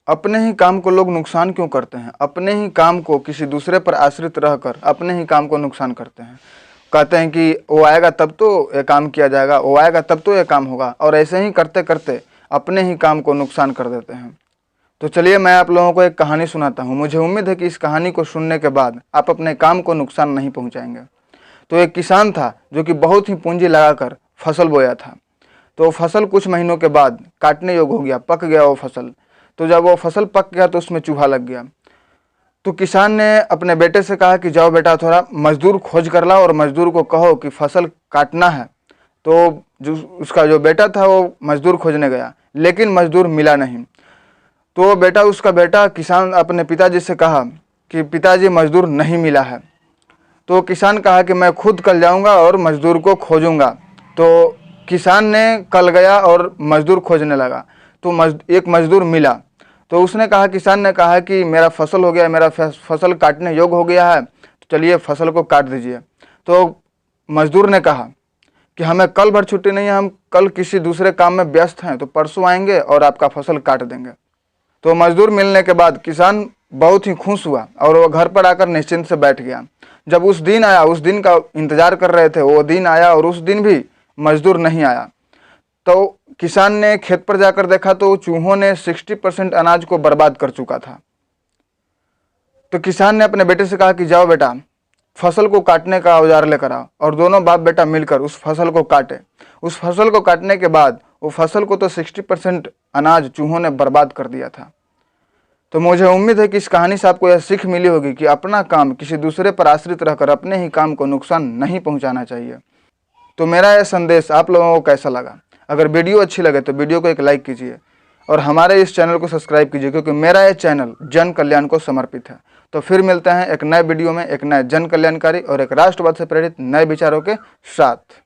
अपने ही काम को लोग नुकसान क्यों करते हैं? अपने ही काम को किसी दूसरे पर आश्रित रहकर अपने ही काम को नुकसान करते हैं। कहते हैं कि वो आएगा तब तो ये काम किया जाएगा, वो आएगा तब तो ये काम होगा, और ऐसे ही करते करते अपने ही काम को नुकसान कर देते हैं। तो चलिए मैं आप लोगों को एक कहानी सुनाता हूँ। मुझे उम्मीद है कि इस कहानी को सुनने के बाद आप अपने काम को नुकसान नहीं पहुँचाएंगे। तो एक किसान था जो कि बहुत ही पूंजी लगाकर फसल बोया था। तो फसल कुछ महीनों के बाद काटने योग्य हो गया, पक गया वो फसल। तो जब वो फसल पक गया तो उसमें चूहा लग गया। तो किसान ने अपने बेटे से कहा कि जाओ बेटा, थोड़ा मजदूर खोज कर लाओ और मजदूर को कहो कि फसल काटना है। तो जो उसका जो बेटा था वो मजदूर खोजने गया, लेकिन मजदूर मिला नहीं। तो उसका बेटा किसान अपने पिताजी से कहा कि पिताजी मजदूर नहीं मिला है। तो किसान कहा कि मैं खुद कल जाऊंगा और मजदूर को खोजूंगा। तो किसान ने कल गया और मजदूर खोजने लगा। तो एक मजदूर मिला। तो उसने कहा, किसान ने कहा कि मेरा फसल हो गया, मेरा फसल काटने योग्य हो गया है, तो चलिए फसल को काट दीजिए। तो मजदूर ने कहा कि हमें कल भर छुट्टी नहीं है, हम कल किसी दूसरे काम में व्यस्त हैं, तो परसों आएंगे और आपका फसल काट देंगे। तो मजदूर मिलने के बाद किसान बहुत ही खुश हुआ और वो घर पर आकर निश्चिंत से बैठ गया। जब उस दिन आया, उस दिन का इंतजार कर रहे थे, वो दिन आया और उस दिन भी मजदूर नहीं आया। तो किसान ने खेत पर जाकर देखा तो चूहों ने 60% अनाज को बर्बाद कर चुका था। तो किसान ने अपने बेटे से कहा कि जाओ बेटा, फसल को काटने का औजार लेकर आओ, और दोनों बाप बेटा मिलकर उस फसल को काटे। उस फसल को काटने के बाद वो फसल को तो 60% अनाज चूहों ने बर्बाद कर दिया था। तो मुझे उम्मीद है कि इस कहानी से आपको यह सीख मिली होगी कि अपना काम किसी दूसरे पर आश्रित रहकर अपने ही काम को नुकसान नहीं पहुंचाना चाहिए। तो मेरा यह संदेश आप लोगों को कैसा लगा? अगर वीडियो अच्छी लगे तो वीडियो को एक लाइक कीजिए और हमारे इस चैनल को सब्सक्राइब कीजिए, क्योंकि मेरा यह चैनल जन कल्याण को समर्पित है। तो फिर मिलते हैं एक नए वीडियो में, एक नए जन कल्याणकारी और एक राष्ट्रवाद से प्रेरित नए विचारों के साथ।